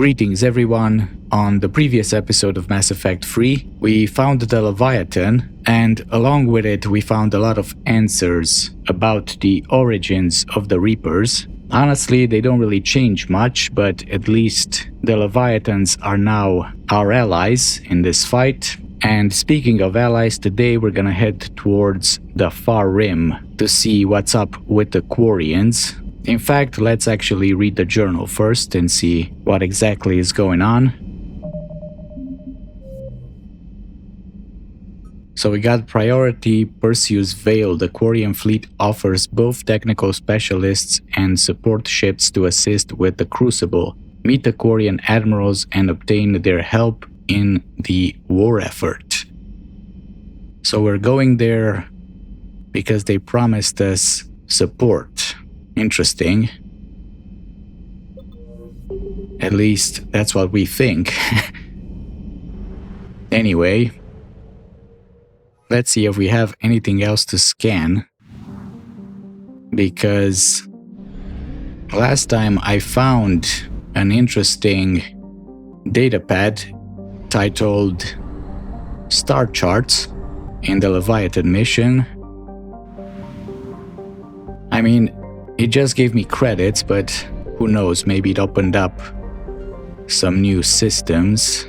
Greetings everyone. On the previous episode of Mass Effect 3, we found the Leviathan, and along with it we found a lot of answers about the origins of the Reapers. Honestly, they don't really change much, but at least the Leviathans are now our allies in this fight. And speaking of allies, today we're gonna head towards the Far Rim to see what's up with the Quarians. In fact, let's actually read the journal first and see what exactly is going on. So we got priority Perseus Vale. The Quarian fleet offers both technical specialists and support ships to assist with the Crucible. Meet the Quarian Admirals and obtain their help in the war effort. So we're going there because they promised us support. Interesting. At least that's what we think. Anyway, let's see if we have anything else to scan. Because last time I found an interesting datapad titled Star Charts in the Leviathan mission. I mean, it just gave me credits, but who knows, maybe it opened up some new systems.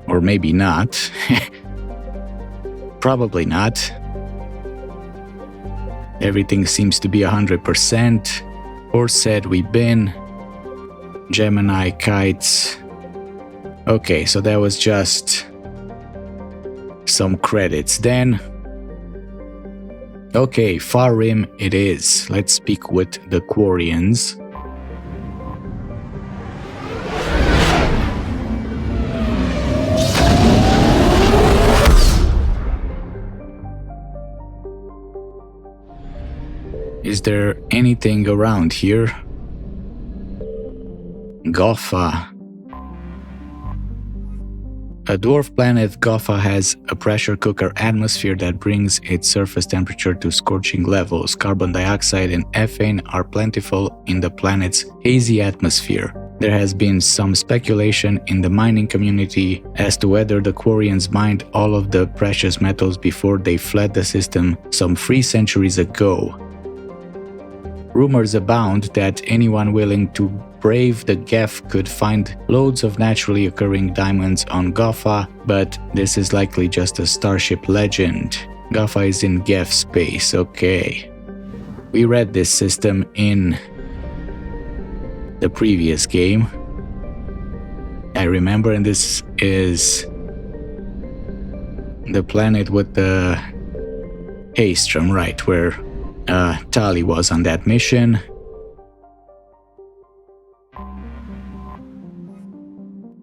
Or maybe not. Probably not. Everything seems to be 100%. Or said we've been. Gemini kites. Okay, so that was just some credits then. Okay, Far Rim it is. Let's speak with the Quarians. Is there anything around here? Gotha. A dwarf planet, Gotha has a pressure cooker atmosphere that brings its surface temperature to scorching levels. Carbon dioxide and ethane are plentiful in the planet's hazy atmosphere. There has been some speculation in the mining community as to whether the Quarians mined all of the precious metals before they fled the system some 3 centuries ago. Rumors abound that anyone willing to brave the Geth could find loads of naturally occurring diamonds on Gotha, but this is likely just a starship legend. Gotha is in Geth space, okay. We read this system in the previous game, I remember, and this is the planet with the Haystrom, right, where Tali was on that mission.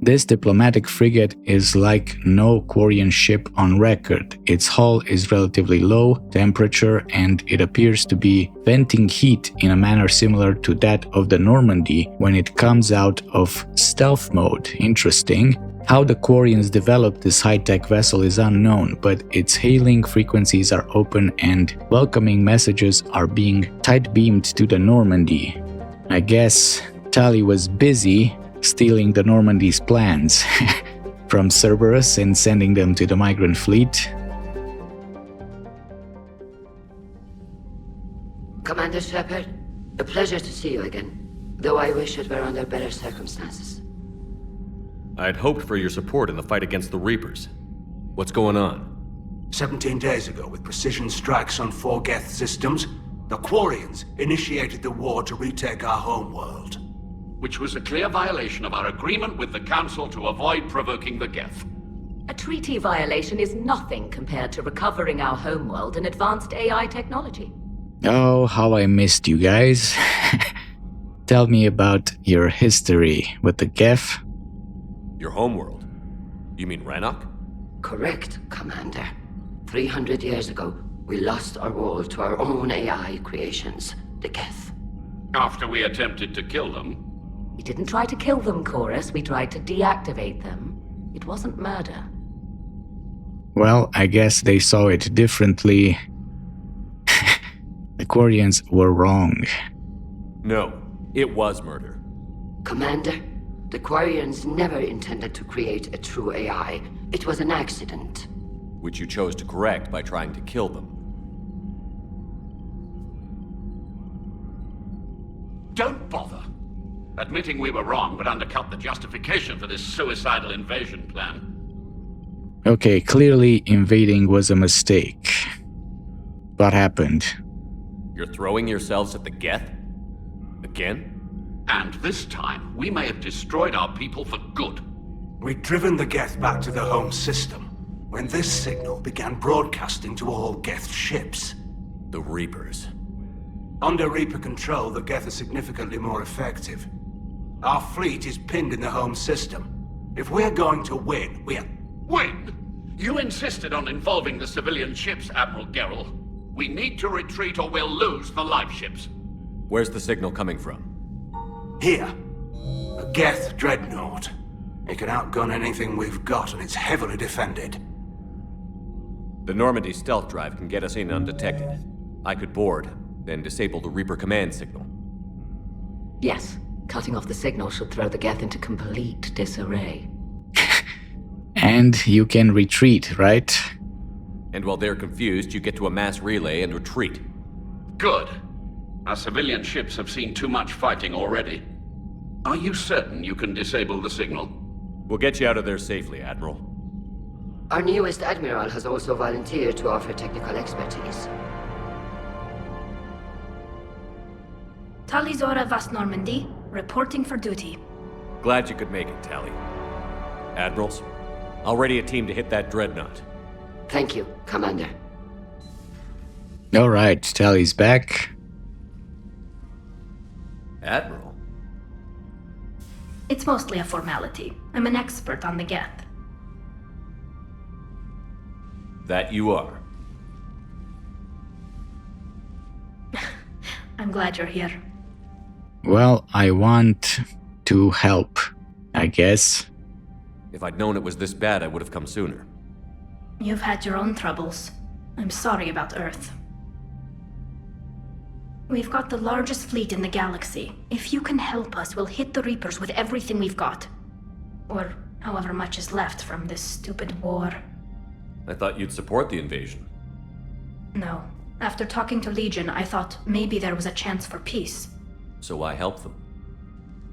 This diplomatic frigate is like no Quarian ship on record. Its hull is relatively low temperature and it appears to be venting heat in a manner similar to that of the Normandy when it comes out of stealth mode. Interesting. How the Quarians developed this high-tech vessel is unknown, but its hailing frequencies are open and welcoming messages are being tight-beamed to the Normandy. I guess Tali was busy stealing the Normandy's plans from Cerberus and sending them to the migrant fleet. Commander Shepard, a pleasure to see you again, though I wish it were under better circumstances. I had hoped for your support in the fight against the Reapers. What's going on? 17 days ago, with precision strikes on 4 Geth systems, the Quarians initiated the war to retake our homeworld. Which was a clear violation of our agreement with the Council to avoid provoking the Geth. A treaty violation is nothing compared to recovering our homeworld and advanced AI technology. Oh, how I missed you guys. Tell me about your history with the Geth. Your homeworld? You mean Rannoch? Correct, Commander. 300 years ago, we lost our world to our own AI creations, the Geth. After we attempted to kill them. We didn't try to kill them, Chorus. We tried to deactivate them. It wasn't murder. Well, I guess they saw it differently. Quarians were wrong. No, it was murder. Commander, the Quarians never intended to create a true AI. It was an accident. Which you chose to correct by trying to kill them. Don't bother. Admitting we were wrong would undercut the justification for this suicidal invasion plan. Okay, clearly invading was a mistake. What happened? You're throwing yourselves at the Geth? Again? And this time, we may have destroyed our people for good. We'd driven the Geth back to the home system when this signal began broadcasting to all Geth ships. The Reapers. Under Reaper control, the Geth are significantly more effective. Our fleet is pinned in the home system. If we're going to win, Win? You insisted on involving the civilian ships, Admiral Gerrel. We need to retreat or we'll lose the live ships. Where's the signal coming from? Here. A Geth Dreadnought. It can outgun anything we've got, and it's heavily defended. The Normandy stealth drive can get us in undetected. I could board, then disable the Reaper command signal. Yes, cutting off the signal should throw the Geth into complete disarray. And you can retreat, right? And while they're confused, you get to a mass relay and retreat. Good. Our civilian ships have seen too much fighting already. Are you certain you can disable the signal? We'll get you out of there safely, Admiral. Our newest Admiral has also volunteered to offer technical expertise. Tali Zora Vast Normandy, reporting for duty. Glad you could make it, Tali. Admirals, I'll ready a team to hit that Dreadnought. Thank you, Commander. Alright, Tali's back. Admiral? It's mostly a formality. I'm an expert on the Geth. That you are. I'm glad you're here. Well, I want to help, I guess. If I'd known it was this bad, I would have come sooner. You've had your own troubles. I'm sorry about Earth. We've got the largest fleet in the galaxy. If you can help us, we'll hit the Reapers with everything we've got. Or however much is left from this stupid war. I thought you'd support the invasion. No. After talking to Legion, I thought maybe there was a chance for peace. So why help them?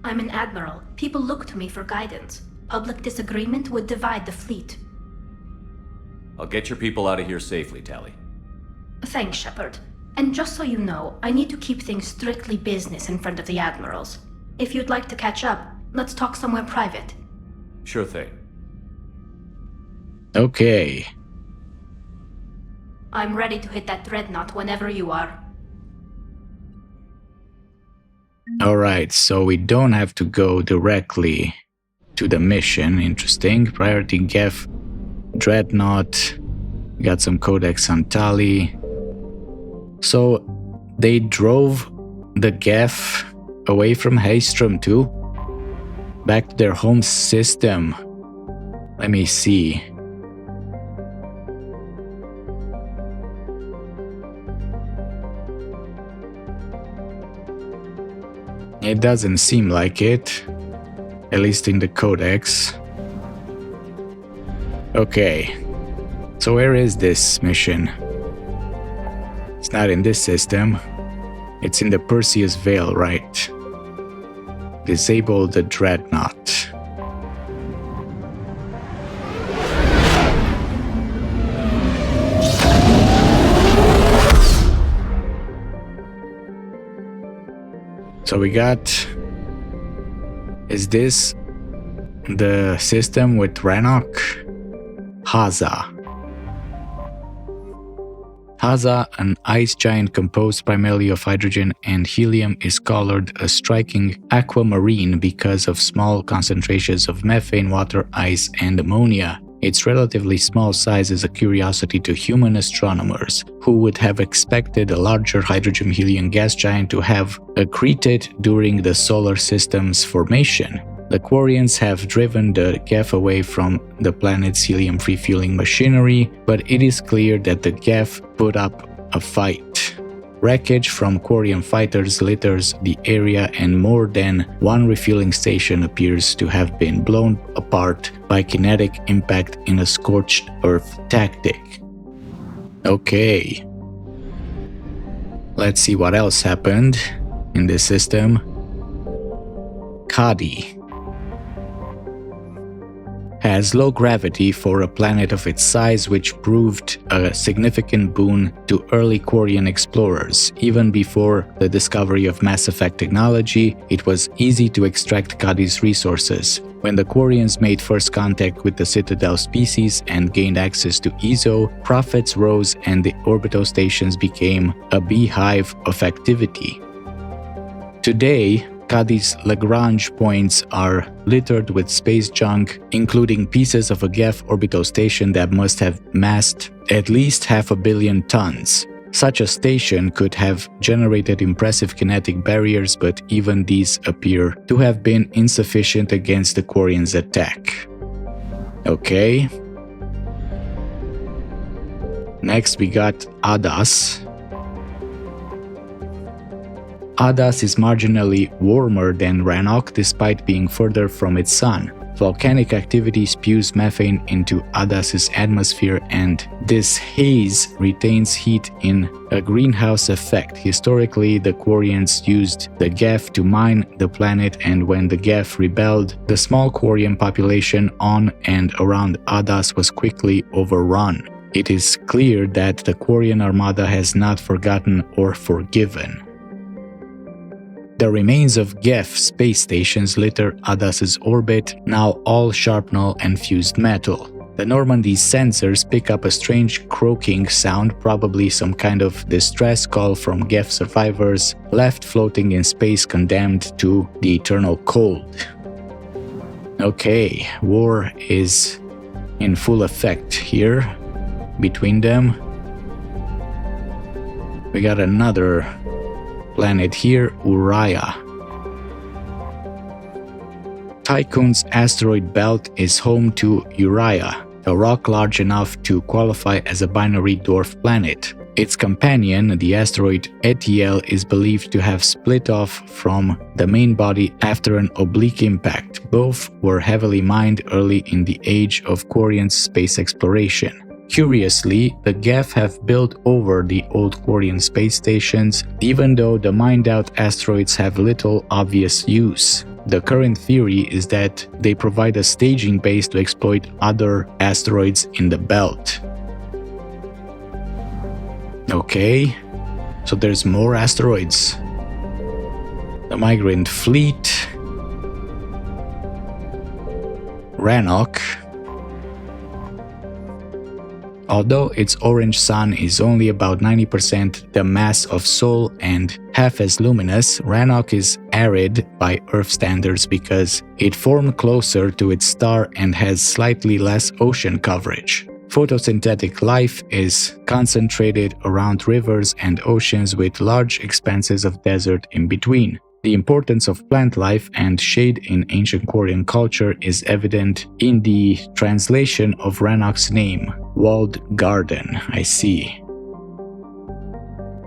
I'm an Admiral. People look to me for guidance. Public disagreement would divide the fleet. I'll get your people out of here safely, Tali. Thanks, Shepard. And just so you know, I need to keep things strictly business in front of the Admirals. If you'd like to catch up, let's talk somewhere private. Sure thing. Okay. I'm ready to hit that Dreadnought whenever you are. Alright, so we don't have to go directly to the mission. Interesting. Priority Geth Dreadnought. Got some codex on Tali. So they drove the Geth away from Haestrom too? Back to their home system. Let me see. It doesn't seem like it, at least in the codex. Okay, so where is this mission? It's not in this system. It's in the Perseus Veil, right? Disable the Dreadnought. So we got... Is this the system with Rannoch? Haza. Haza, an ice giant composed primarily of hydrogen and helium, is colored a striking aquamarine because of small concentrations of methane, water, ice, and ammonia. Its relatively small size is a curiosity to human astronomers, who would have expected a larger hydrogen-helium gas giant to have accreted during the solar system's formation. The Quarians have driven the Geth away from the planet's helium refueling machinery, but it is clear that the Geth put up a fight. Wreckage from Quarian fighters litters the area, and more than one refueling station appears to have been blown apart by kinetic impact in a scorched earth tactic. Okay. Let's see what else happened in this system. Kadi has low gravity for a planet of its size, which proved a significant boon to early Quarian explorers. Even before the discovery of Mass Effect technology, it was easy to extract Kadi's resources. When the Quarians made first contact with the Citadel species and gained access to EZO, profits rose and the orbital stations became a beehive of activity. Today, Kadi's Lagrange points are littered with space junk, including pieces of a Geth orbital station that must have massed at least 500 million tons. Such a station could have generated impressive kinetic barriers, but even these appear to have been insufficient against the Quarians' attack. Okay. Next we got Adas. Adas is marginally warmer than Rannoch despite being further from its sun. Volcanic activity spews methane into Adas's atmosphere, and this haze retains heat in a greenhouse effect. Historically, the Quarians used the Geth to mine the planet, and when the Geth rebelled, the small Quarian population on and around Adas was quickly overrun. It is clear that the Quarian armada has not forgotten or forgiven. The remains of Geth space stations litter Adas's orbit, now all sharpnel and fused metal. The Normandy's sensors pick up a strange croaking sound, probably some kind of distress call from Geth survivors left floating in space, condemned to the eternal cold. Okay, war is in full effect here between them. We got another planet here, Uriah. Tikkun asteroid belt is home to Uriah, a rock large enough to qualify as a binary dwarf planet. Its companion, the asteroid Etiel, is believed to have split off from the main body after an oblique impact. Both were heavily mined early in the age of Quarian space exploration. Curiously, the Geth have built over the old Quarian space stations, even though the mined-out asteroids have little obvious use. The current theory is that they provide a staging base to exploit other asteroids in the belt. Okay, so there's more asteroids. The Migrant Fleet, Rannoch. Although its orange sun is only about 90% the mass of Sol and half as luminous, Rannoch is arid by Earth standards because it formed closer to its star and has slightly less ocean coverage. Photosynthetic life is concentrated around rivers and oceans with large expanses of desert in between. The importance of plant life and shade in ancient Quarian culture is evident in the translation of Rannoch's name, Walled Garden. I see.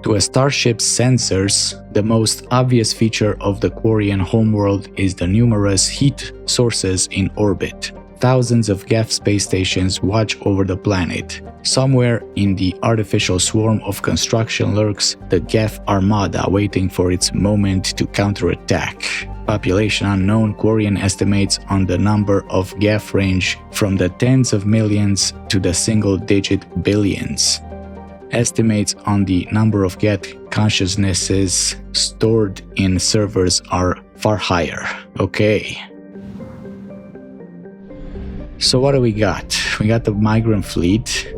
To a starship's sensors, the most obvious feature of the Quarian homeworld is the numerous heat sources in orbit. Thousands of Geth space stations watch over the planet. Somewhere in the artificial swarm of construction lurks the Geth armada, waiting for its moment to counterattack. Population unknown. Quarian estimates on the number of Geth range from the tens of millions to the single-digit billions. Estimates on the number of Geth consciousnesses stored in servers are far higher. Okay. So what do we got? We got the Migrant Fleet,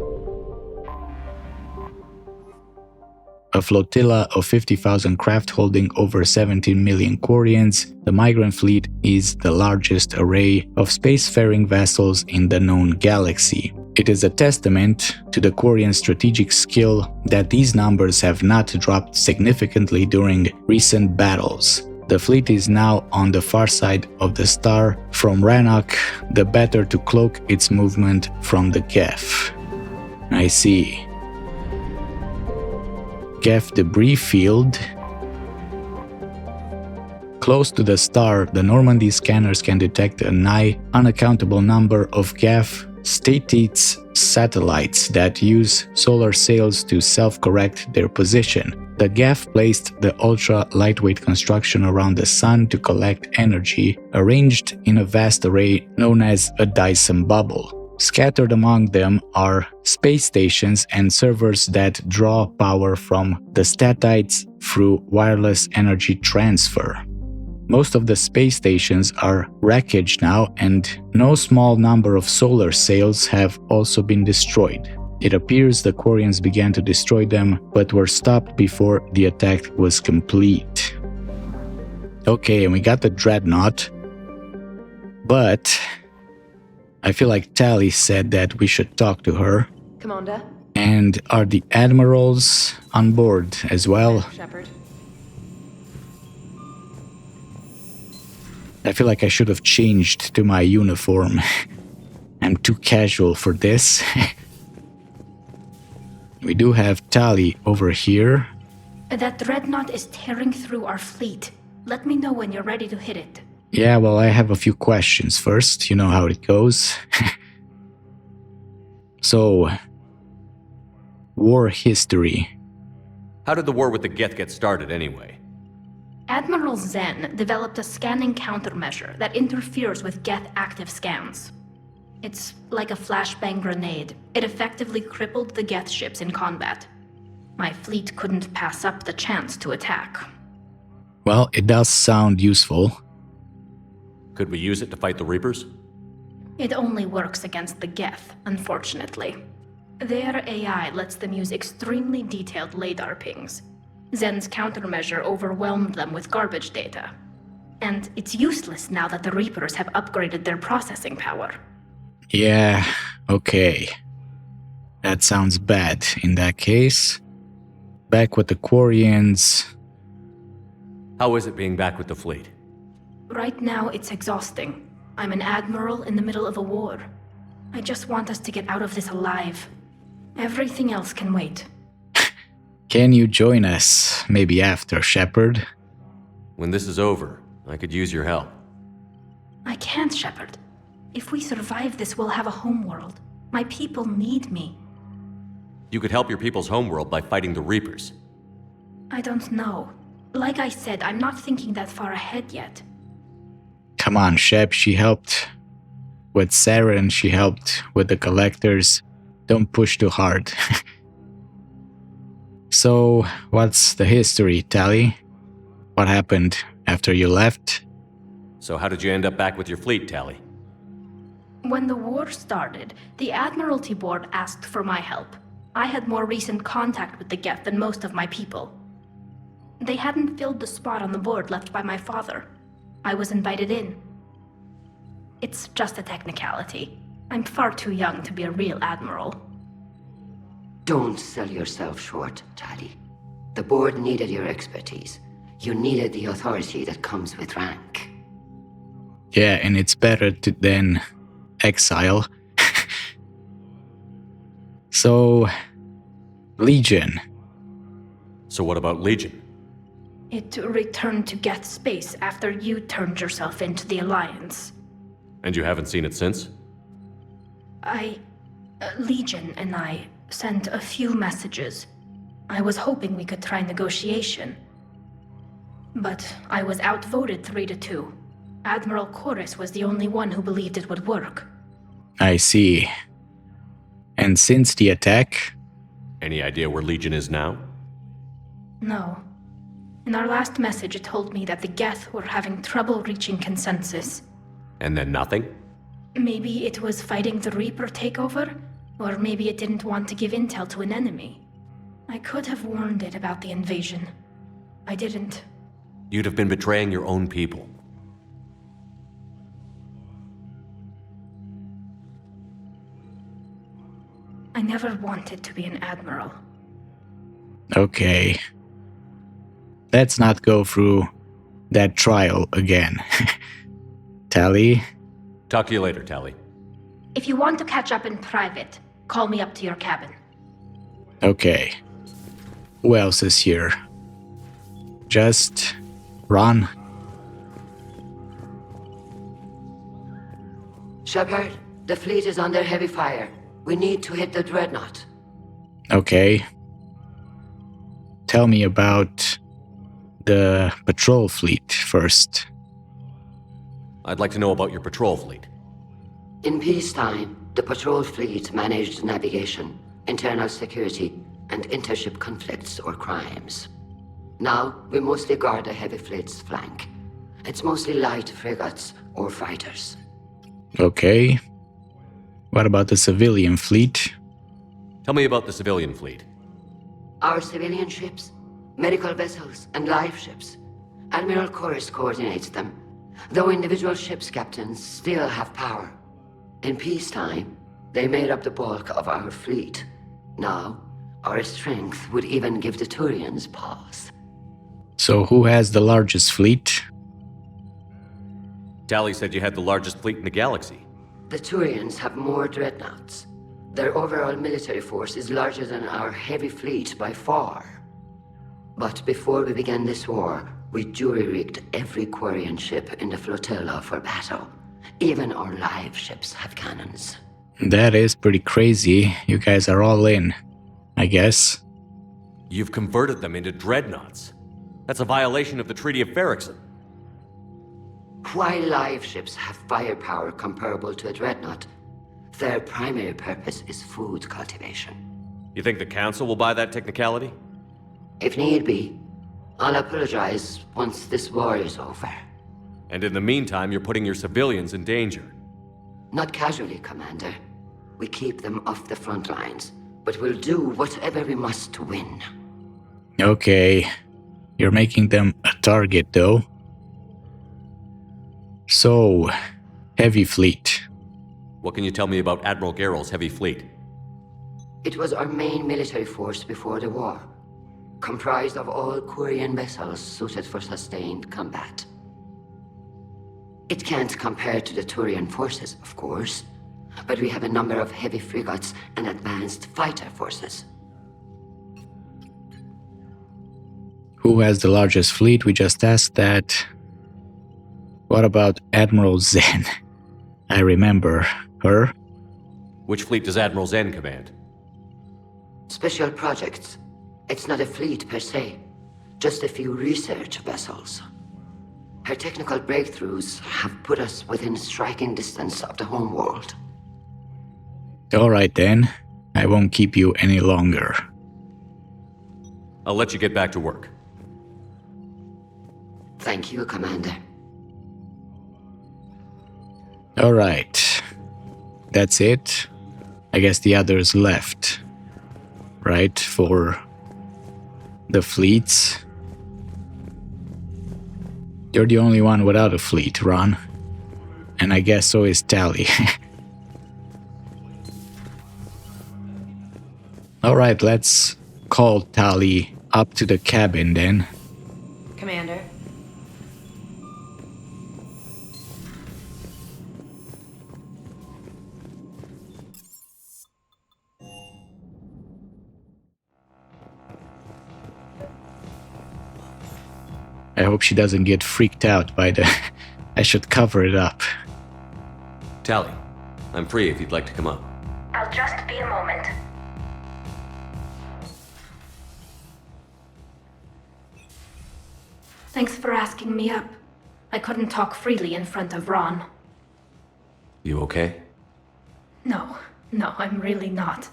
a flotilla of 50,000 craft holding over 17 million Quarians. The Migrant Fleet is the largest array of spacefaring vessels in the known galaxy. It is a testament to the Quarian strategic skill that these numbers have not dropped significantly during recent battles. The fleet is now on the far side of the star from Rannoch, the better to cloak its movement from the Geth. I see. Geth debris field. Close to the star, the Normandy scanners can detect a nigh unaccountable number of Geth Statites satellites that use solar sails to self-correct their position. The Geth placed the ultra-lightweight construction around the sun to collect energy, arranged in a vast array known as a Dyson bubble. Scattered among them are space stations and servers that draw power from the statites through wireless energy transfer. Most of the space stations are wreckage now, and no small number of solar sails have also been destroyed. It appears the Quarians began to destroy them, but were stopped before the attack was complete. Okay, and we got the Dreadnought, but I feel like Tali said that we should talk to her. Commander? And are the admirals on board as well? Shepard. I feel like I should have changed to my uniform. I'm too casual for this. We do have Tali over here. That Dreadnought is tearing through our fleet. Let me know when you're ready to hit it. Yeah, well, I have a few questions first. You know how it goes. So, war history. How did the war with the Geth get started anyway? Admiral Zen developed a scanning countermeasure that interferes with Geth active scans. It's like a flashbang grenade. It effectively crippled the Geth ships in combat. My fleet couldn't pass up the chance to attack. Well, it does sound useful. Could we use it to fight the Reapers? It only works against the Geth, unfortunately. Their AI lets them use extremely detailed LADAR pings. Zen's countermeasure overwhelmed them with garbage data. And it's useless now that the Reapers have upgraded their processing power. Yeah, okay. That sounds bad in that case. Back with the Quarians. How is it being back with the fleet? Right now, it's exhausting. I'm an admiral in the middle of a war. I just want us to get out of this alive. Everything else can wait. Can you join us, maybe after, Shepard? When this is over, I could use your help. I can't, Shepard. If we survive this, we'll have a homeworld. My people need me. You could help your people's homeworld by fighting the Reapers. I don't know. Like I said, I'm not thinking that far ahead yet. Come on, Shep, she helped with Saren, she helped with the Collectors. Don't push too hard. So, what's the history, Tali? What happened after you left? So how did you end up back with your fleet, Tali? When the war started, the Admiralty Board asked for my help. I had more recent contact with the Geth than most of my people. They hadn't filled the spot on the board left by my father. I was invited in. It's just a technicality. I'm far too young to be a real admiral. Don't sell yourself short, Tali. The board needed your expertise. You needed the authority that comes with rank. Yeah, and it's better than exile. So, Legion. So what about Legion? It returned to Geth space after you turned yourself into the Alliance. And you haven't seen it since? Legion and I sent a few messages. I was hoping we could try negotiation. But I was outvoted 3-2. Admiral Chorus was the only one who believed it would work. I see. And since the attack? Any idea where Legion is now? No. In our last message, it told me that the Geth were having trouble reaching consensus. And then nothing? Maybe it was fighting the Reaper takeover, or maybe it didn't want to give intel to an enemy. I could have warned it about the invasion. I didn't. You'd have been betraying your own people. I never wanted to be an admiral. Okay. Let's not go through that trial again. Tali? Talk to you later, Tali. If you want to catch up in private, call me up to your cabin. Okay. Who else is here? Just Raan. Shepard, the fleet is under heavy fire. We need to hit the Dreadnought. Okay. Tell me about the patrol fleet first. I'd like to know about your patrol fleet. In peacetime, the patrol fleet managed navigation, internal security, and intership conflicts or crimes. Now, we mostly guard the heavy fleet's flank. It's mostly light frigates or fighters. Okay. What about the civilian fleet? Tell me about the civilian fleet. Our civilian ships, medical vessels, and life ships. Admiral Chorus coordinates them, though individual ships' captains still have power. In peacetime, they made up the bulk of our fleet. Now, our strength would even give the Turians pause. So who has the largest fleet? Tali said you had the largest fleet in the galaxy. The Turians have more dreadnoughts. Their overall military force is larger than our heavy fleet by far. But before we began this war, we jury-rigged every Quarian ship in the flotilla for battle. Even our live ships have cannons. That is pretty crazy. You guys are all in, I guess. You've converted them into dreadnoughts. That's a violation of the Treaty of Ferrixon. While live ships have firepower comparable to a dreadnought, their primary purpose is food cultivation. You think the Council will buy that technicality? If need be, I'll apologize once this war is over. And in the meantime, you're putting your civilians in danger. Not casually, Commander. We keep them off the front lines, but we'll do whatever we must to win. Okay. You're making them a target, though. So, heavy fleet. What can you tell me about Admiral Geral's heavy fleet? It was our main military force before the war, comprised of all Quarian vessels suited for sustained combat. It can't compare to the Turian forces, of course, but we have a number of heavy frigates and advanced fighter forces. Who has the largest fleet? We just asked that. What about Admiral Zen? I remember her. Which fleet does Admiral Zen command? Special projects. It's not a fleet per se, just a few research vessels. Her technical breakthroughs have put us within striking distance of the homeworld. Alright then, I won't keep you any longer. I'll let you get back to work. Thank you, Commander. Alright, that's it. I guess the others left, right, for the fleets. You're the only one without a fleet, Raan. And I guess so is Tali. Alright, let's call Tali up to the cabin then. Commander. I hope she doesn't get freaked out by the... I should cover it up. Tali, I'm free if you'd like to come up. I'll just be a moment. Thanks for asking me up. I couldn't talk freely in front of Raan. You okay? No, I'm really not.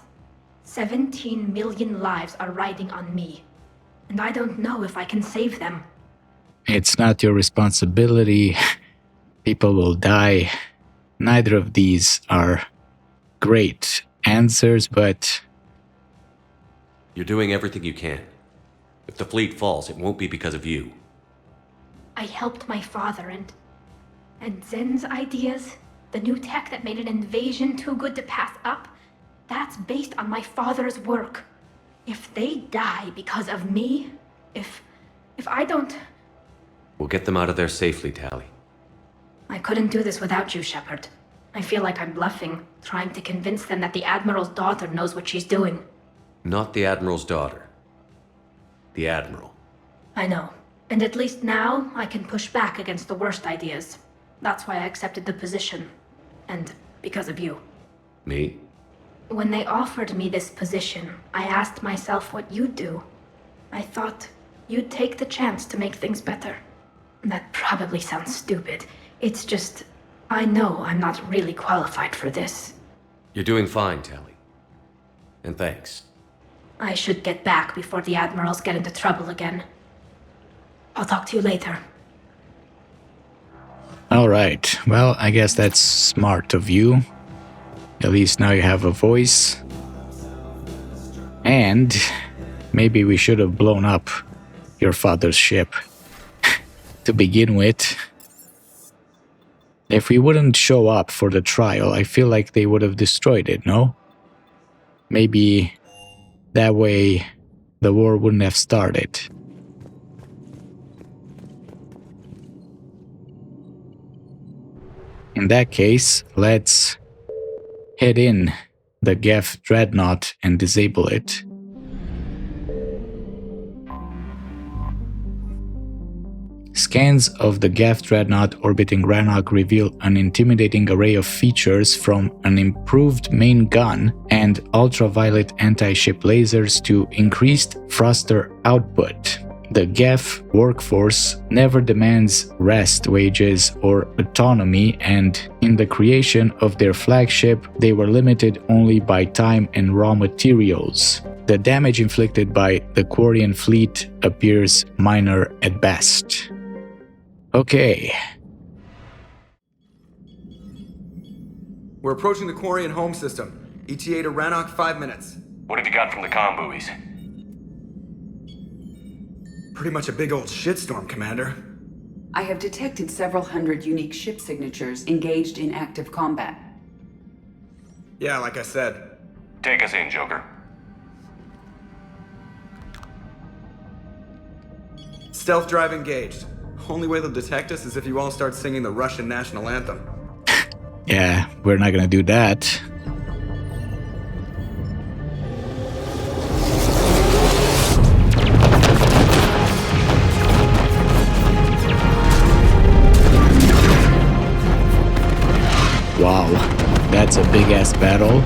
17 million lives are riding on me, and I don't know if I can save them. It's not your responsibility. People will die. Neither of these are great answers, but... You're doing everything you can. If the fleet falls, it won't be because of you. I helped my father and Zen's ideas, the new tech that made an invasion too good to pass up, that's based on my father's work. If they die because of me, if I don't... We'll get them out of there safely, Tali. I couldn't do this without you, Shepard. I feel like I'm bluffing, trying to convince them that the Admiral's daughter knows what she's doing. Not the Admiral's daughter. The Admiral. I know. And at least now, I can push back against the worst ideas. That's why I accepted the position. And because of you. Me? When they offered me this position, I asked myself what you'd do. I thought you'd take the chance to make things better. That probably sounds stupid. It's just, I know I'm not really qualified for this. You're doing fine, Tali. And thanks. I should get back before the Admirals get into trouble again. I'll talk to you later. Alright, well, I guess that's smart of you. At least now you have a voice. And maybe we should have blown up your father's ship to begin with. If we wouldn't show up for the trial, I feel like they would have destroyed it, no? Maybe that way the war wouldn't have started. In that case, let's head in the Geth Dreadnought and disable it. Scans of the Geth Dreadnought orbiting Raan reveal an intimidating array of features from an improved main gun and ultraviolet anti-ship lasers to increased thruster output. The Geth workforce never demands rest, wages, or autonomy, and in the creation of their flagship, they were limited only by time and raw materials. The damage inflicted by the Quarian fleet appears minor at best. Okay. We're approaching the Quarian home system. ETA to Raan, 5 minutes. What have you got from the comm buoys? Pretty much a big old shitstorm, Commander. I have detected several hundred unique ship signatures engaged in active combat. Yeah, like I said. Take us in, Joker. Stealth drive engaged. Only way they'll detect us is if you all start singing the Russian national anthem. Yeah, we're not gonna do that. Wow, that's a big-ass battle.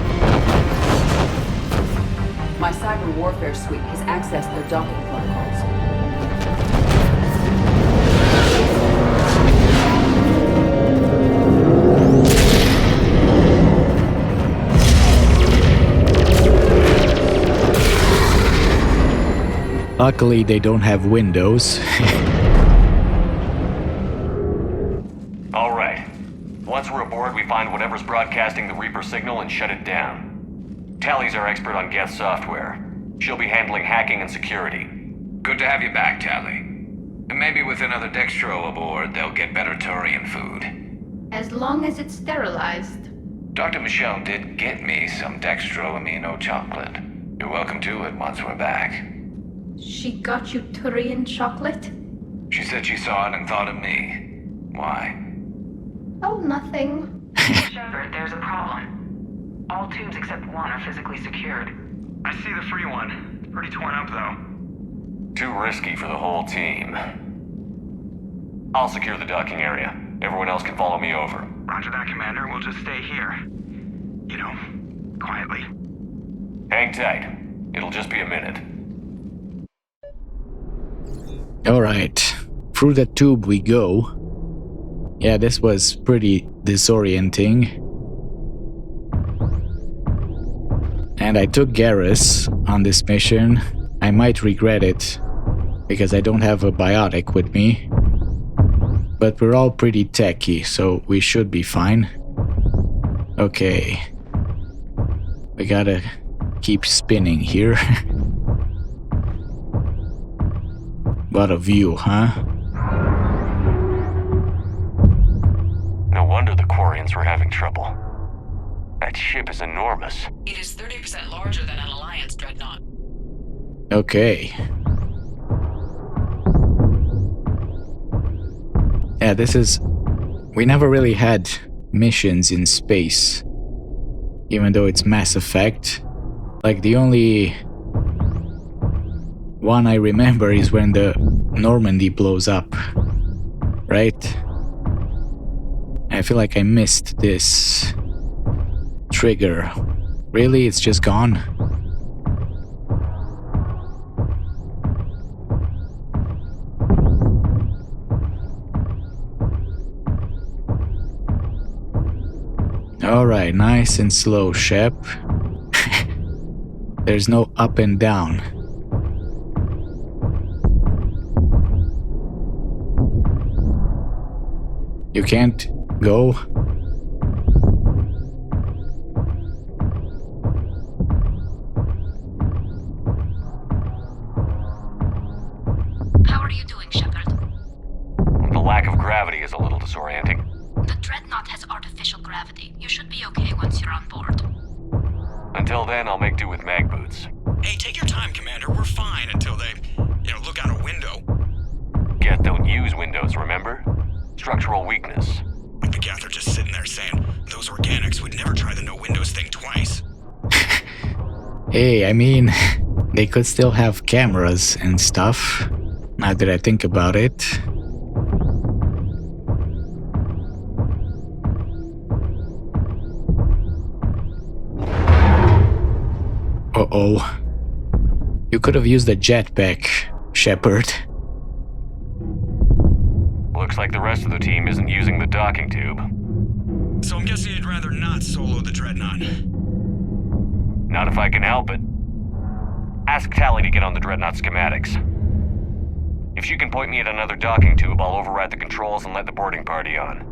My cyber warfare suite has accessed their docking protocols. Luckily, they don't have windows. All right. Once we're aboard, we find whatever's broadcasting the Reaper signal and shut it down. Tali's our expert on Geth software. She'll be handling hacking and security. Good to have you back, Tali. And maybe with another Dextro aboard, they'll get better Turian food. As long as it's sterilized. Dr. Michelle did get me some Dextro amino chocolate. You're welcome to it once we're back. She got you Turian chocolate? She said she saw it and thought of me. Why? Oh, nothing. Shepard, there's a problem. All tubes except one are physically secured. I see the free one. It's pretty torn up, though. Too risky for the whole team. I'll secure the docking area. Everyone else can follow me over. Roger that, Commander. We'll just stay here. You know, quietly. Hang tight. It'll just be a minute. Alright, through the tube we go. Yeah, this was pretty disorienting. And I took Garrus on this mission. I might regret it, because I don't have a biotic with me. But we're all pretty techy, so we should be fine. Okay. We gotta keep spinning here. What a view, huh? No wonder the Quarians were having trouble. That ship is enormous. It is 30% larger than an Alliance Dreadnought. Okay. Yeah, this is... We never really had missions in space. Even though it's Mass Effect. Like, the only one I remember is when the Normandy blows up, right? I feel like I missed this trigger. Really? It's just gone? Alright, nice and slow, Shep. There's no up and down. You can't go? How are you doing, Shepard? The lack of gravity is a little disorienting. The Dreadnought has artificial gravity. You should be okay once you're on board. Until then, I'll make do with mag boots. Hey, take your time, Commander. We're fine until they, look out a window. Geth don't use windows, remember? Structural weakness. But the Geth are just sitting there saying, those organics would never try the no windows thing twice. Hey, I mean, they could still have cameras and stuff, now that I think about it. Uh-oh. You could have used a jetpack, Shepard. Looks like the rest of the team isn't using the docking tube. So I'm guessing you'd rather not solo the Dreadnought. Not if I can help it. Ask Tali to get on the Dreadnought schematics. If she can point me at another docking tube, I'll override the controls and let the boarding party on.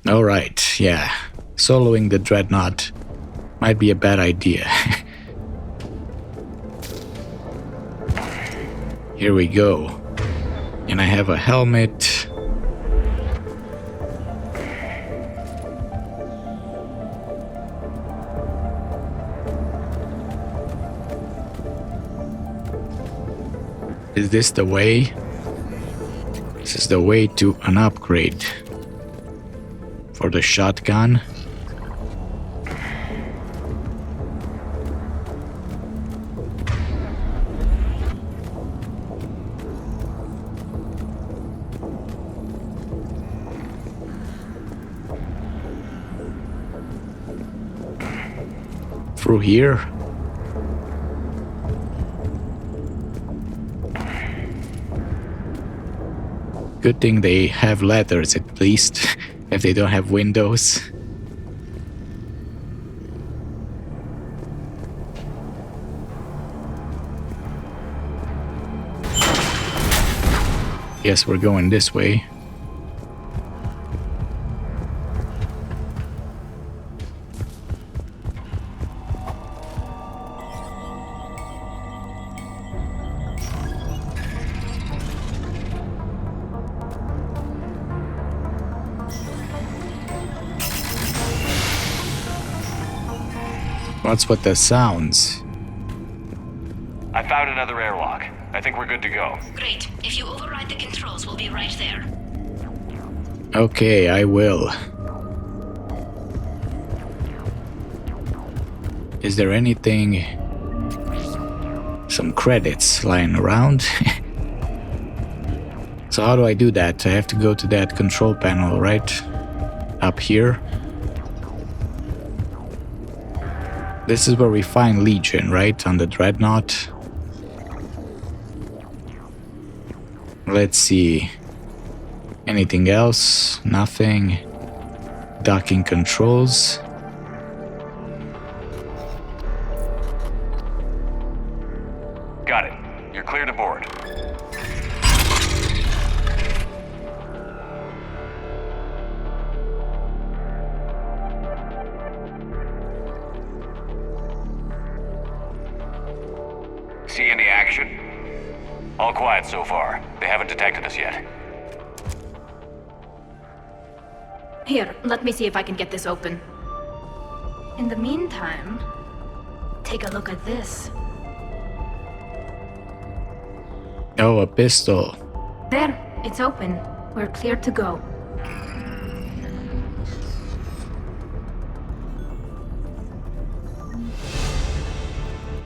Alright, yeah. Soloing the Dreadnought might be a bad idea. Here we go. And I have a helmet. Is this the way? This is the way to an upgrade. For the shotgun. Through here. Good thing they have ladders at least, if they don't have windows. Guess we're going this way. What's with the sounds? I found another airlock. I think we're good to go. Great. If you override the controls, we'll be right there. Okay, I will. Is there anything... some credits lying around? So how do I do that? I have to go to that control panel, right? Up here. This is where we find Legion, right? On the Dreadnought. Let's see. Anything else? Nothing. Docking controls. Got it. You're clear to board. See any action? All quiet so far. They haven't detected us yet. Here, let me see if I can get this open. In the meantime, take a look at this. Oh, a pistol. There, it's open. We're clear to go.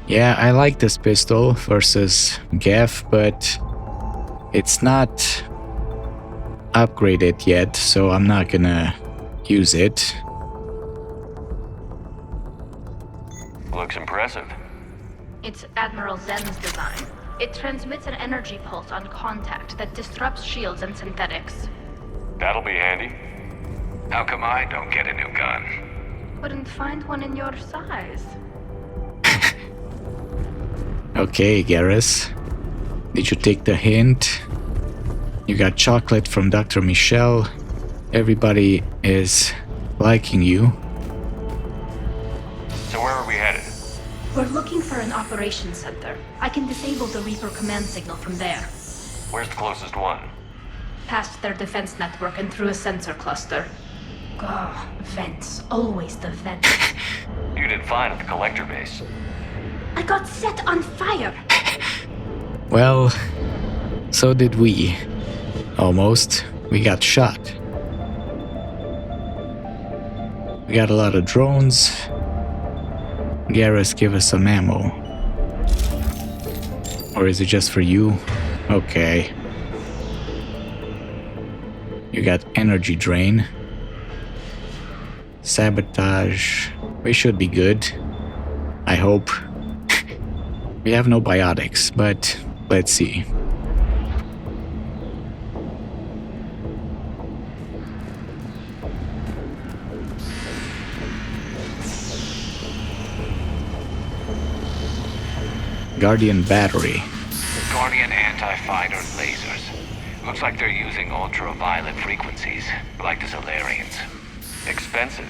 Yeah, I like this pistol versus Geth, but it's not upgraded yet, so I'm not gonna use it. Looks impressive. It's Admiral Zen's design. It transmits an energy pulse on contact that disrupts shields and synthetics. That'll be handy. How come I don't get a new gun? Couldn't find one in your size. Okay, Garrus. Did you take the hint? You got chocolate from Dr. Michelle. Everybody is liking you. So where are we headed? We're looking for an operations center. I can disable the Reaper command signal from there. Where's the closest one? Past their defense network and through a sensor cluster. Oh, vents. Always the vents. You did fine at the collector base. I got set on fire! Well, so did we. Almost. We got shot. We got a lot of drones. Garrus, give us some ammo. Or is it just for you? Okay. You got energy drain. Sabotage. We should be good. I hope. We have no biotics, but let's see. Guardian battery. Guardian anti-fighter lasers. Looks like they're using ultraviolet frequencies, like the Solarians. Expensive.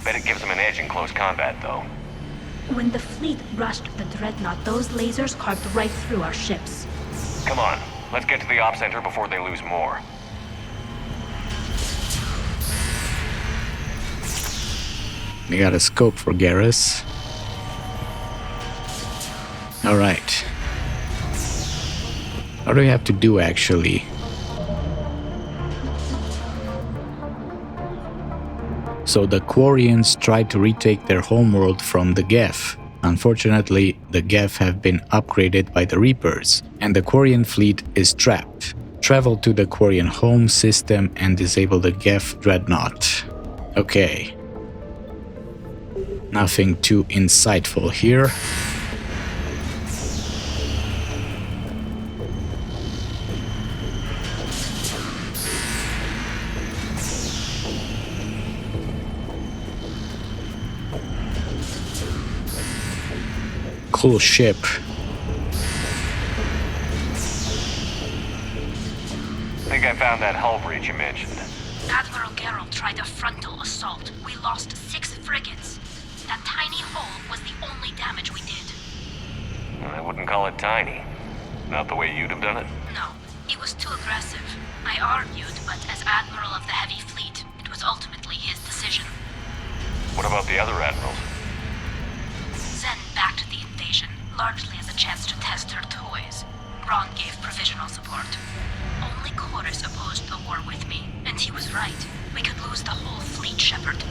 Bet it gives them an edge in close combat, though. When the fleet rushed the Dreadnought, those lasers carved right through our ships. Come on, let's get to the op center before they lose more. We got a scope for Garrus. Alright. What do we have to do actually? So the Quarians tried to retake their homeworld from the Geth. Unfortunately, the Geth have been upgraded by the Reapers, and the Quarian fleet is trapped. Travel to the Quarian home system and disable the Geth Dreadnought. Okay. Nothing too insightful here. Cool ship. I think I found that hull breach you mentioned. Admiral Geralt tried a frontal assault. We lost 6 frigates. That tiny hole was the only damage we did. I wouldn't call it tiny. Not the way you'd have done it. No, it was too aggressive. I argued, but as Admiral of the Heavy Fleet, it was ultimately his decision. What about the other admirals? Zen backed the invasion, largely as a chance to test her toys. Raan gave provisional support. Only Chorus opposed the war with me, and he was right. We could lose the whole fleet, Shepard.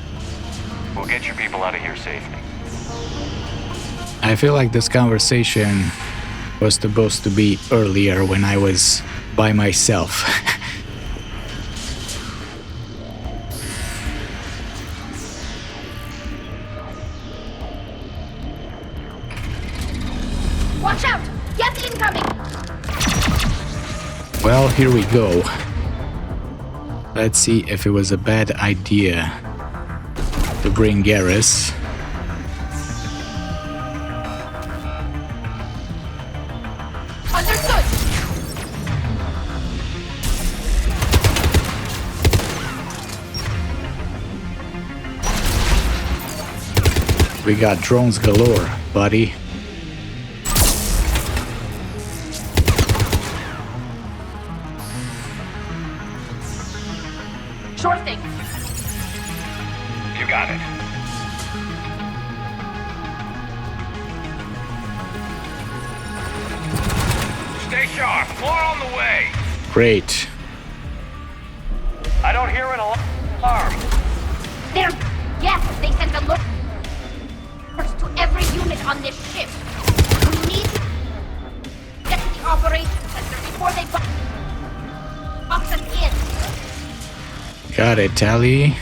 We'll get your people out of here safely. I feel like this conversation was supposed to be earlier when I was by myself. Watch out! Geth incoming! Well, here we go. Let's see if it was a bad idea to bring Garrus. Understood! We got drones galore, buddy. Sure thing. You got it. Stay sharp. More on the way. Great. I don't hear an alarm. They're... Yes, they sent alerts to every unit on this ship. Got it, Tali.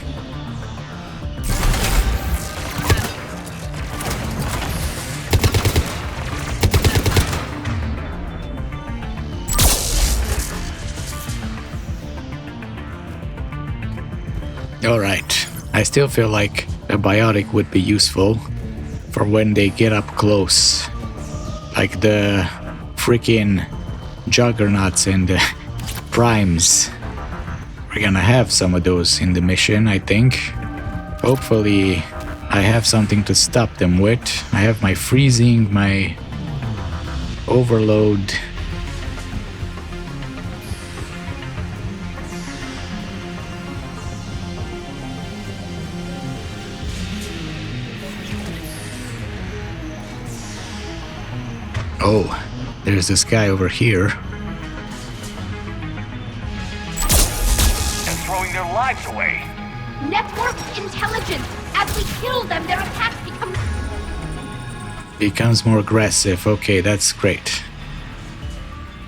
Alright, I still feel like a biotic would be useful for when they get up close. Like the freaking juggernauts and the primes. We're gonna have some of those in the mission, I think. Hopefully I have something to stop them with. I have my freezing, my overload. Oh, there's this guy over here. And throwing their lives away. Network intelligence! As we kill them, their attacks becomes more aggressive. Okay, that's great.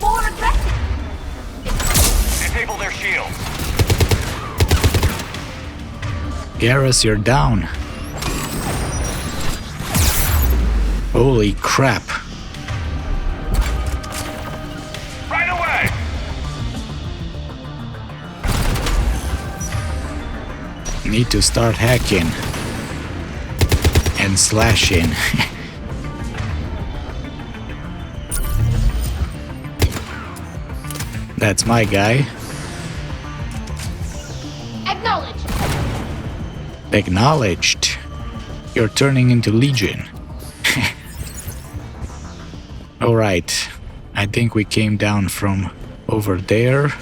more aggressive! Disable their shields. Garrus, you're down. Holy crap. Right away! Need to start hacking. And slashing. That's my guy. Acknowledged! Acknowledged. You're turning into Legion. Alright. I think we came down from over there.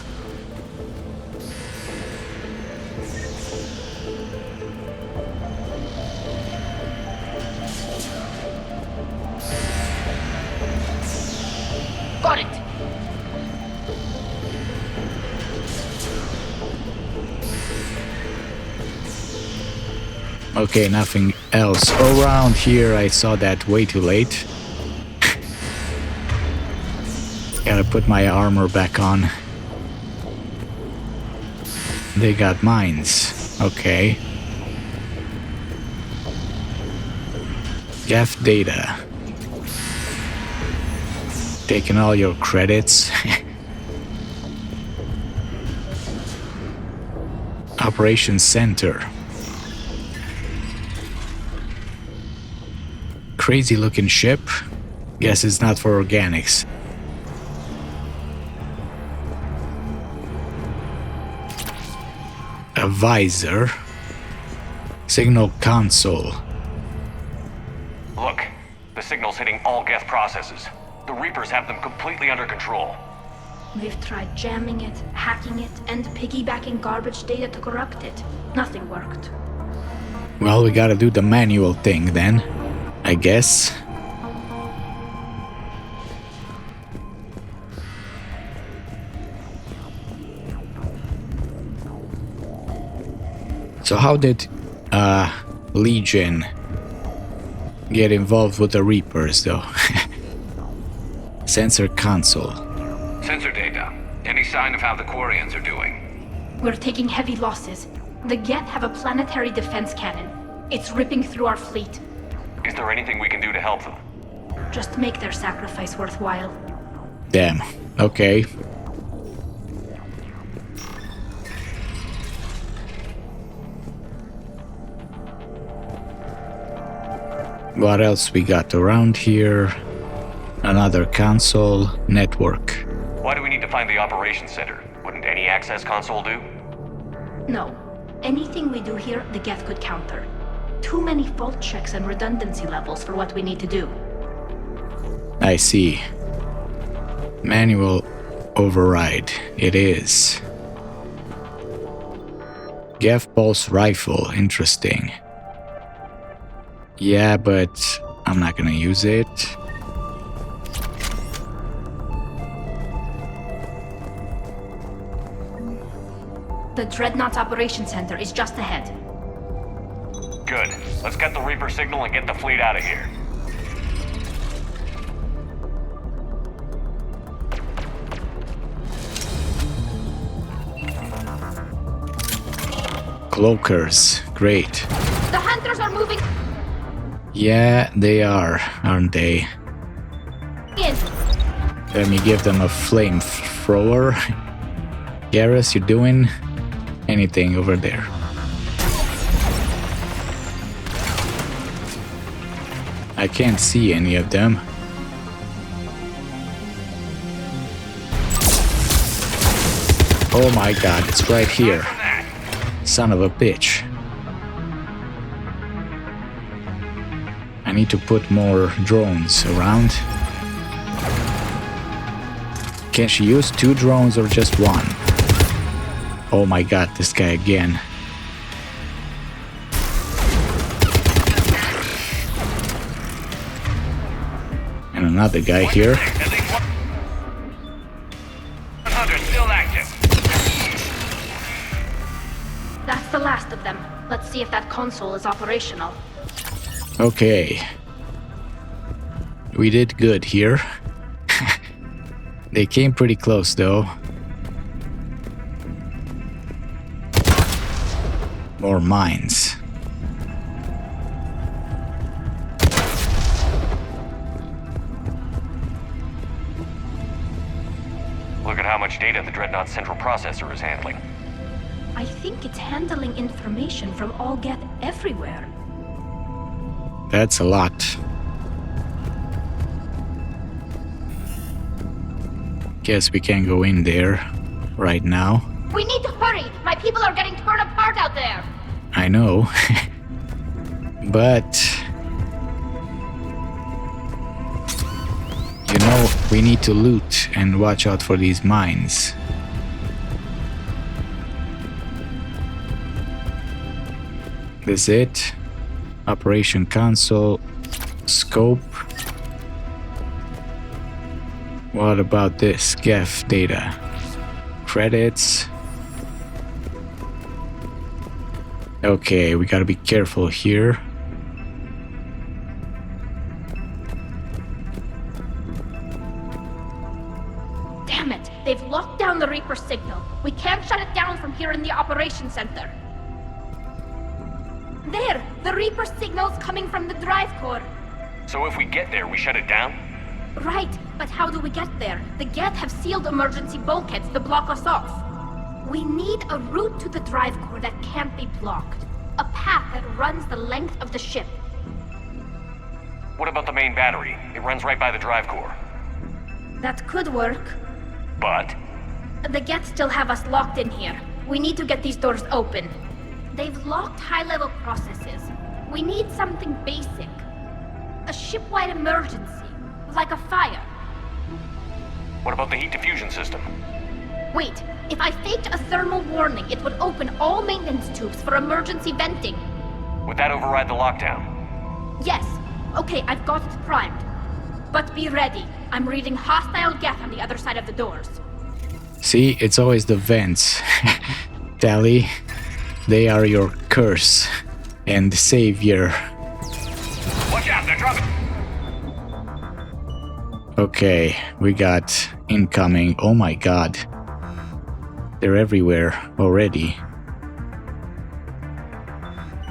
Got it! Okay, nothing else around here. I saw that way too late. Gotta put my armor back on. They got mines. Okay. Geth data. Taking all your credits. Operations Center. Crazy looking ship. Guess it's not for organics. A visor. Signal console. Look, the signal's hitting all Geth processes. The Reapers have them completely under control. We've tried jamming it, hacking it, and piggybacking garbage data to corrupt it. Nothing worked. Well, we gotta do the manual thing then, I guess. So how did Legion get involved with the Reapers though? Sensor console. Sensor data. Any sign of how the Quarians are doing? We're taking heavy losses. The Geth have a planetary defense cannon. It's ripping through our fleet. Is there anything we can do to help them? Just make their sacrifice worthwhile. Damn. Okay. What else we got around here? Another console, network. Why do we need to find the operations center? Wouldn't any access console do? No. Anything we do here, the Geth could counter. Too many fault checks and redundancy levels for what we need to do. I see. Manual override. It is. Geth pulse rifle. Interesting. Yeah, but I'm not gonna use it. The Dreadnought Operations Center is just ahead. Good. Let's get the Reaper signal and get the fleet out of here. Cloakers, great. The hunters are moving Yeah, they are, aren't they? in. Let me give them a flamethrower. Garrus, you doing anything over there? I can't see any of them. Oh my god, it's right here. Son of a bitch. I need to put more drones around. Can she use 2 drones or just 1? Oh my god, this guy again. And another guy here. That's the last of them. Let's see if that console is operational. Okay. We did good here. They came pretty close though. More mines. Look at how much data the Dreadnought central processor is handling. I think it's handling information from all Geth everywhere. That's a lot. Guess we can go in there right now. We need to hurry! My people are getting torn apart out there! I know. But you know, we need to loot and watch out for these mines. That's it. Operation console. Scope. What about this? Geth data. Credits. Okay, we gotta be careful here. Damn it! They've locked down the Reaper signal. We can't shut it down from here in the operations center. There! The Reaper signal's coming from the drive core. So if we get there, we shut it down? Right, but how do we get there? The Geth have sealed emergency bulkheads to block us off. We need a route to the drive core that can't be blocked. A path that runs the length of the ship. What about the main battery? It runs right by the drive core. That could work. But? The Geth still have us locked in here. We need to get these doors open. They've locked high-level processes. We need something basic. A ship-wide emergency, like a fire. What about the heat diffusion system? Wait, if I faked a thermal warning, it would open all maintenance tubes for emergency venting. Would that override the lockdown? Yes. Okay, I've got it primed. But be ready. I'm reading hostile Geth on the other side of the doors. See, it's always the vents. Tali, they are your curse and savior. Watch out, they're dropping. Okay, we got incoming. Oh my god. They're everywhere already.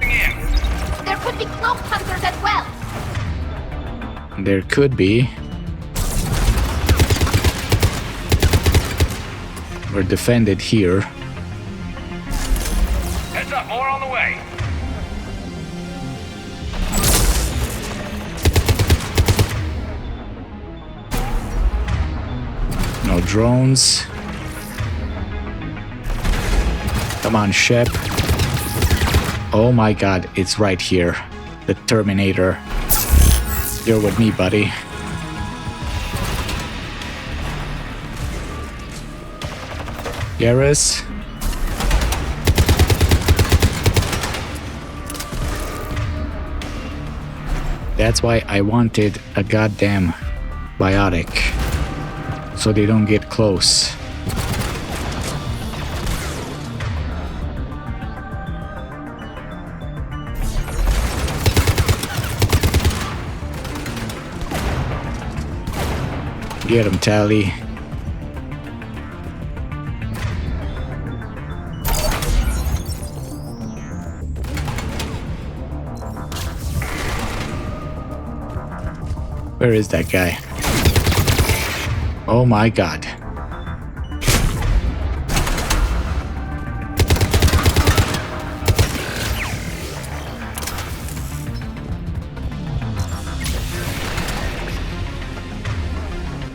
There could be cloak hunters as well. There could be. We're defended here. Heads up, more on the way. No drones. Come on, ship. Oh my god, it's right here. The Terminator. You're with me, buddy. Garrus. That's why I wanted a goddamn biotic. So they don't get close. Get him, Tali. Where is that guy? Oh my god.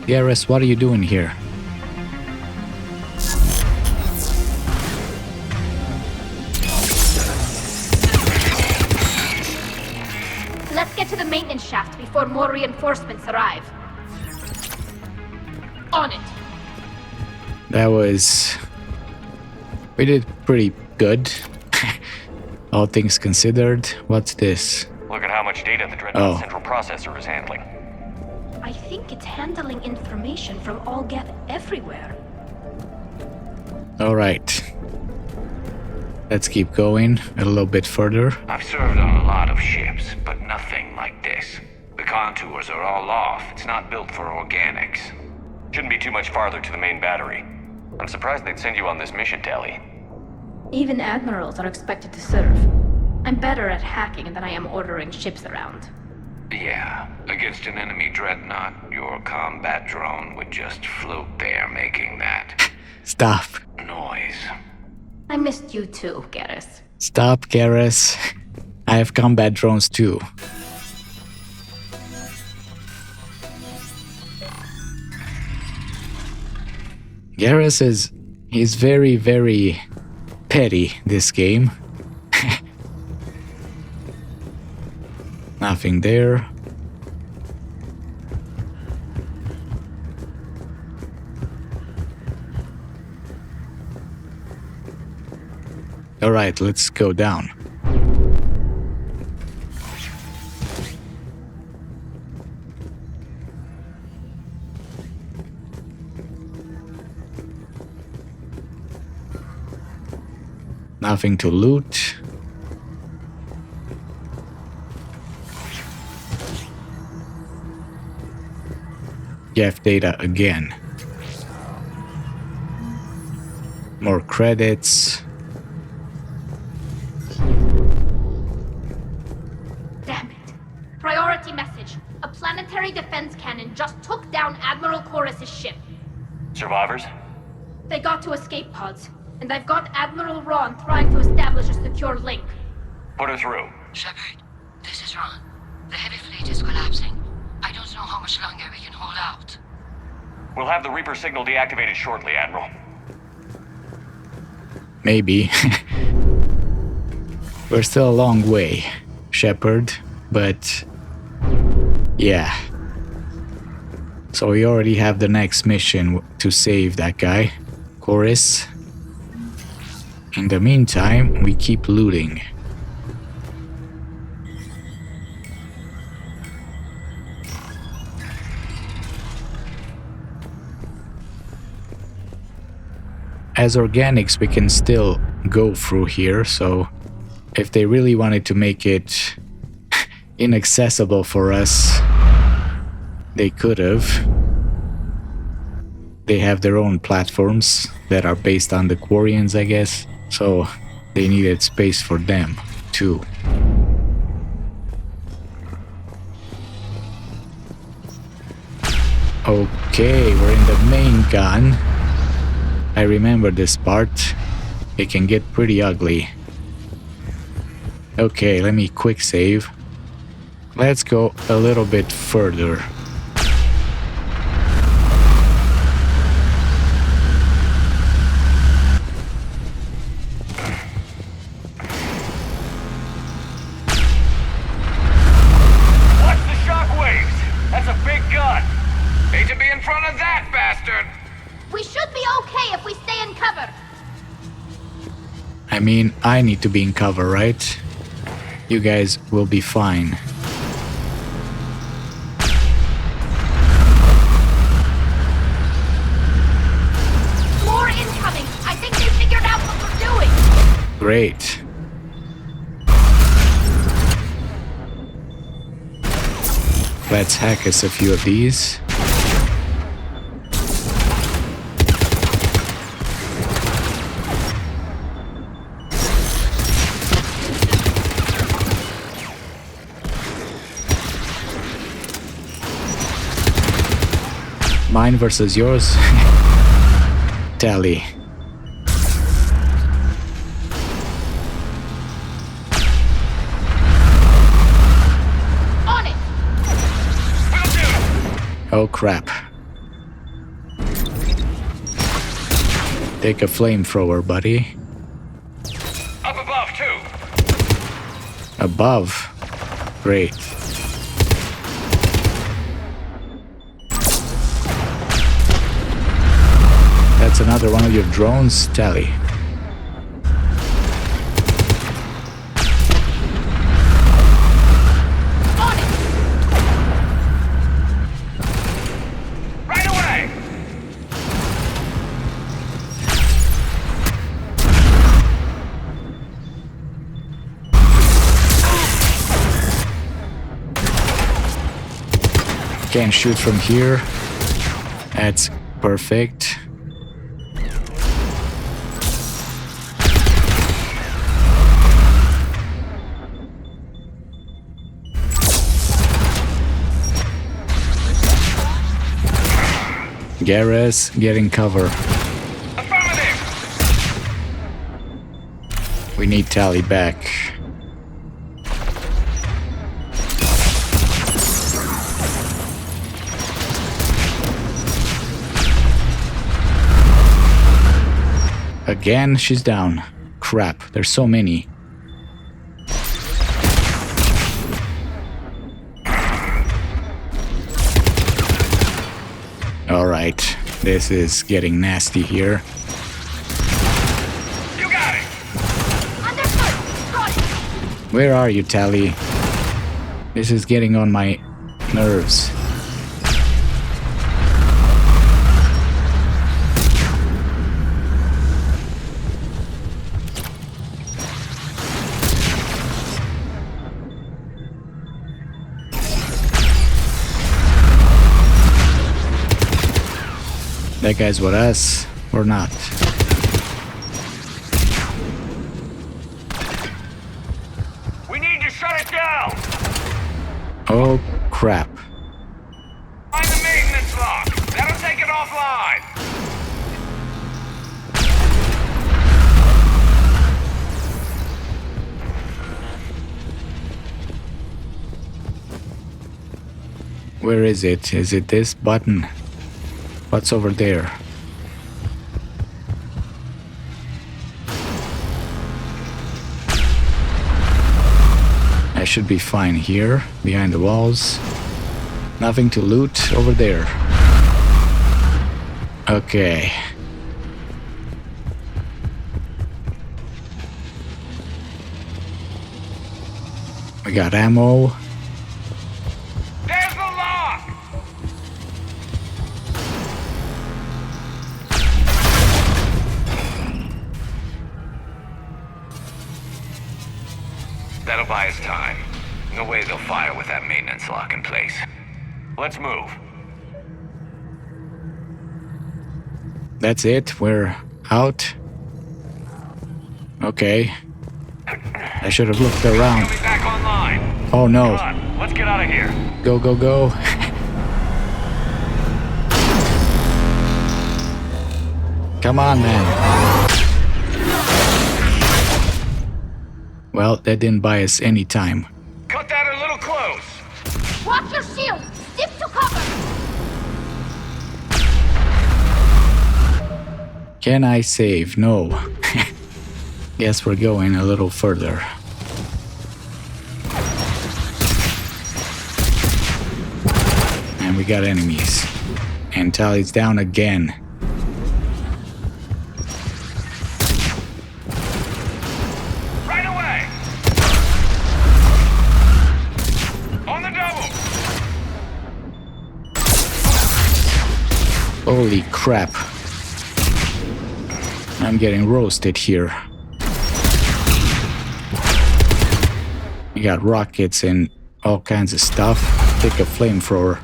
Garrus, what are you doing here? Let's get to the maintenance shaft before more reinforcements arrive. On it! That was... We did pretty good. All things considered. What's this? Look at how much data the Dreadnought central processor is handling. I think it's handling information from all Geth everywhere. Alright. Let's keep going a little bit further. I've served on a lot of ships, but nothing like this. The contours are all off. It's not built for organics. Shouldn't be too much farther to the main battery. I'm surprised they'd send you on this mission, Tali. Even admirals are expected to serve. I'm better at hacking than I am ordering ships around. Yeah, against an enemy Dreadnought, your combat drone would just float there making that... Stop. ...noise. I missed you too, Garrus. Stop, Garrus. I have combat drones too. Garrus is... He's very, very petty this game. Nothing there. Alright, let's go down. Nothing to loot. Geth data again. More credits. Damn it. Priority message. A planetary defense cannon just took down Admiral Chorus's ship. Survivors? They got to escape pods, and I've got Admiral Raan trying to establish a secure link. Put her through. Shepard, this is Raan. The heavy fleet is collapsing. I don't know how much longer we can hold out. We'll have the Reaper signal deactivated shortly, Admiral. Maybe. We're still a long way, Shepard, but... yeah. So we already have the next mission to save that guy, Chorus. In the meantime, we keep looting. As organics, we can still go through here, so if they really wanted to make it inaccessible for us, they could have. They have their own platforms that are based on the Quarians, I guess, so they needed space for them, too. Okay, we're in the main gun. I remember this part. It can get pretty ugly. Okay, let me quick save. Let's go a little bit further. Watch the shockwaves! That's a big gun! Hate to be in front of that bastard! We should be okay if we stay in cover. I mean, I need to be in cover, right? You guys will be fine. More incoming. I think they figured out what we're doing. Great. Let's hack us a few of these. Mine versus yours? Tali. On it! Oh crap. Take a flamethrower, buddy. Up above, too. Above. Great. That's another one of your drones, Tali. Right away! Can't shoot from here. That's perfect. Garrus, getting cover. We need Tali back. Again, she's down. Crap, there's so many. Alright, this is getting nasty here. You got it! Where are you, Tali? This is getting on my nerves. That guy's with us, or not. We need to shut it down! Oh, crap. Find the maintenance lock! That'll take it offline! Where is it? Is it this button? What's over there? I should be fine here, behind the walls. Nothing to loot over there. Okay. We got ammo. There's the lock! That'll buy us time. No way they'll fire with that maintenance lock in place. Let's move. That's it? We're out? Okay. I should have looked around. We'll be back online. Oh no. Come on, let's get out of here. Go, go, go. Come on, man. Well, that didn't buy us any time. Cut that a little close. Watch your shield! Stick to cover! Can I save? No. Guess we're going a little further. And we got enemies. And Tali's down again. Right away! On the double! Holy crap. I'm getting roasted here. You got rockets and all kinds of stuff. Take a flamethrower.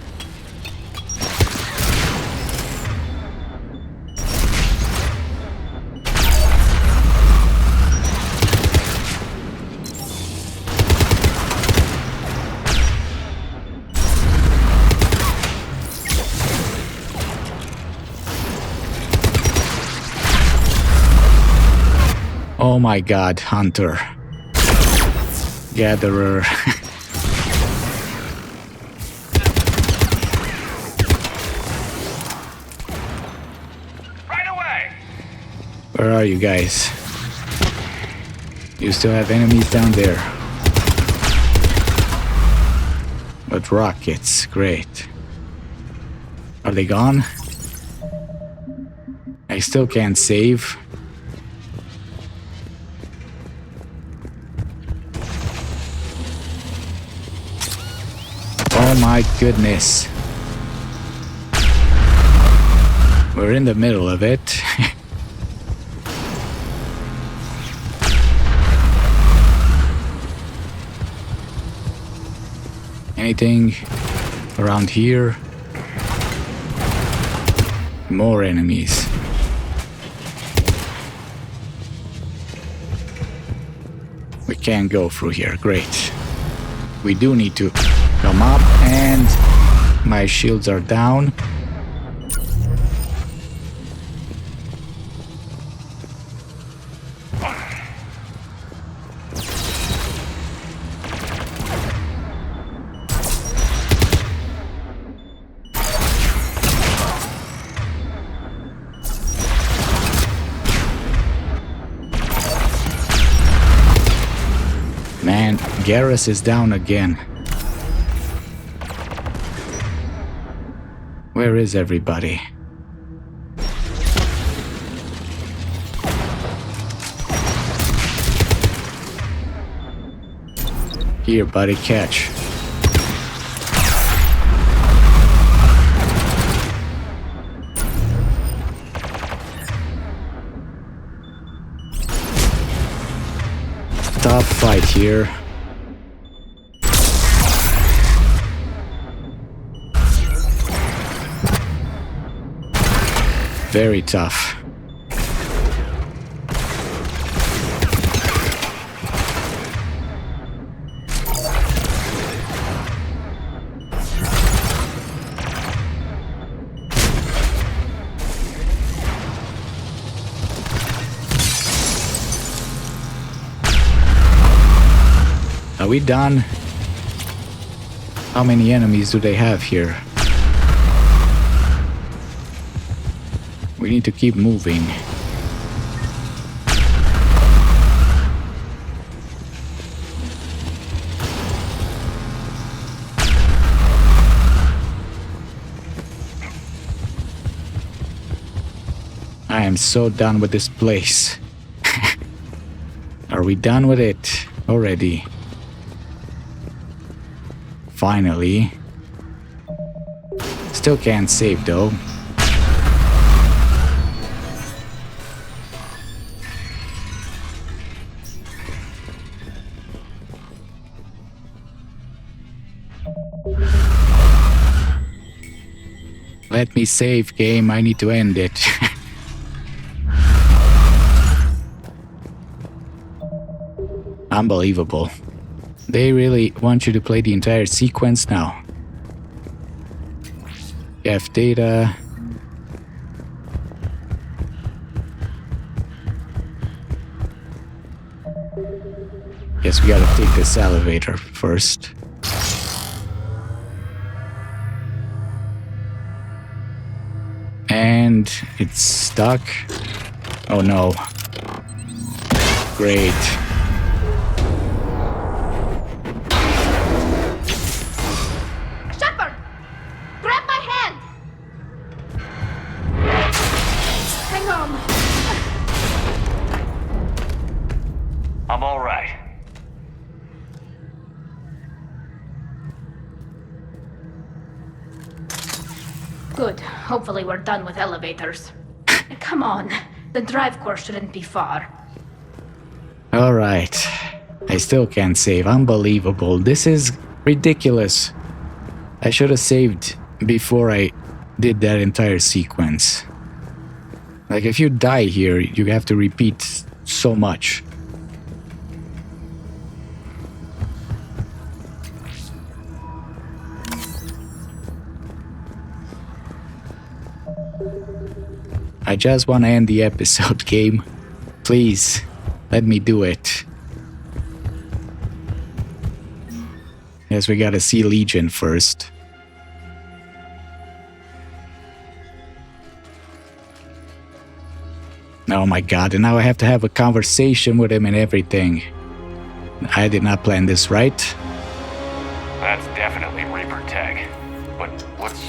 Oh my god, Hunter. Gatherer. Right away! Where are you guys? You still have enemies down there. But rockets, great. Are they gone? I still can't save. Oh my goodness. We're in the middle of it. Anything around here? More enemies. We can't go through here. Great. We do need to come up, and my shields are down. Man, Garrus is down again. Where is everybody? Here, buddy, catch. Tough fight here. Very tough. Are we done? How many enemies do they have here? We need to keep moving. I am so done with this place. Are we done with it already? Finally. Still can't save though. Let me save, game. I need to end it. Unbelievable. They really want you to play the entire sequence now. Geth data. Guess we gotta take this elevator first. And it's stuck. Oh no. Great. Shepard! Grab my hand! Hang on. I'm all right. Good. Hopefully we're done with elevators. Come on. The drive core shouldn't be far. Alright. I still can't save. Unbelievable. This is ridiculous. I should have saved before I did that entire sequence. Like, if you die here, you have to repeat so much. I just want to end the episode, game. Please. Let me do it. Yes, we gotta see Legion first. Oh my god, and now I have to have a conversation with him and everything. I did not plan this, right? That's definitely Reaper tech. But what's...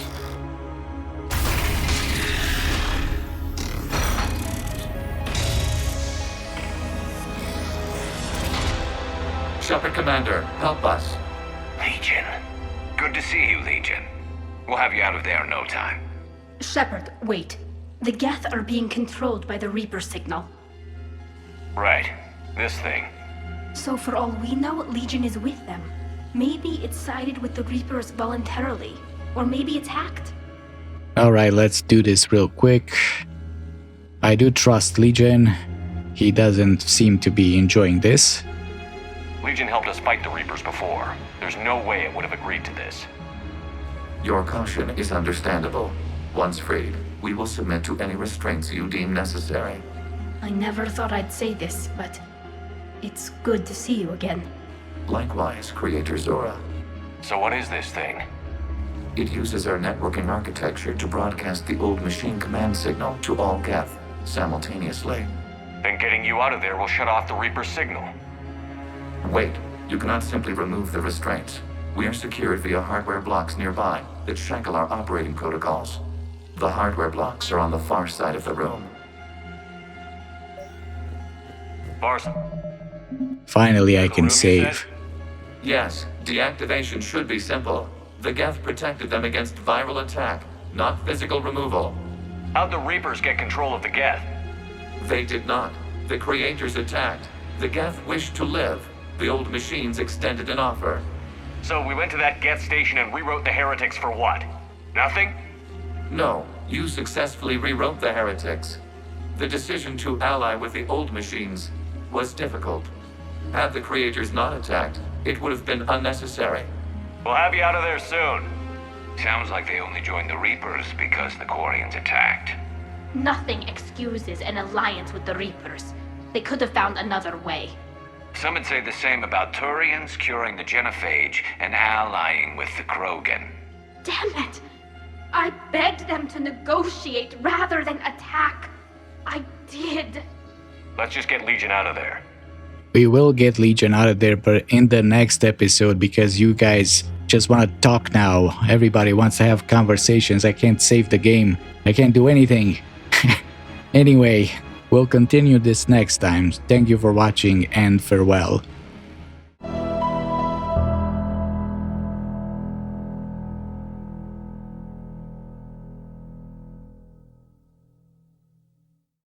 Shepard Commander, help us. Legion. Good to see you, Legion. We'll have you out of there in no time. Shepard, wait. The Geth are being controlled by the Reaper signal. Right. This thing. So for all we know, Legion is with them. Maybe it sided with the Reapers voluntarily. Or maybe it's hacked. Alright, let's do this real quick. I do trust Legion. He doesn't seem to be enjoying this. Legion helped us fight the Reapers before. There's no way it would have agreed to this. Your caution is understandable. Once freed, we will submit to any restraints you deem necessary. I never thought I'd say this, but it's good to see you again. Likewise, Creator Zora. So what is this thing? It uses our networking architecture to broadcast the old machine command signal to all Geth simultaneously. Then getting you out of there will shut off the Reaper signal. Wait, you cannot simply remove the restraints. We are secured via hardware blocks nearby that shackle our operating protocols. The hardware blocks are on the far side of the room. Barson. Finally, I can save. Yes, deactivation should be simple. The Geth protected them against viral attack, not physical removal. How'd the Reapers get control of the Geth? They did not. The Creators attacked. The Geth wished to live. The old machines extended an offer. So we went to that Geth station and rewrote the heretics for what? Nothing? No, you successfully rewrote the heretics. The decision to ally with the old machines was difficult. Had the Creators not attacked, it would have been unnecessary. We'll have you out of there soon. Sounds like they only joined the Reapers because the Quarians attacked. Nothing excuses an alliance with the Reapers. They could have found another way. Some would say the same about Turians curing the genophage and allying with the Krogan. Damn it! I begged them to negotiate rather than attack. I did. Let's just get Legion out of there. We will get Legion out of there, but in the next episode, because you guys just want to talk now. Everybody wants to have conversations. I can't save the game. I can't do anything. Anyway, we'll continue this next time. Thank you for watching and farewell.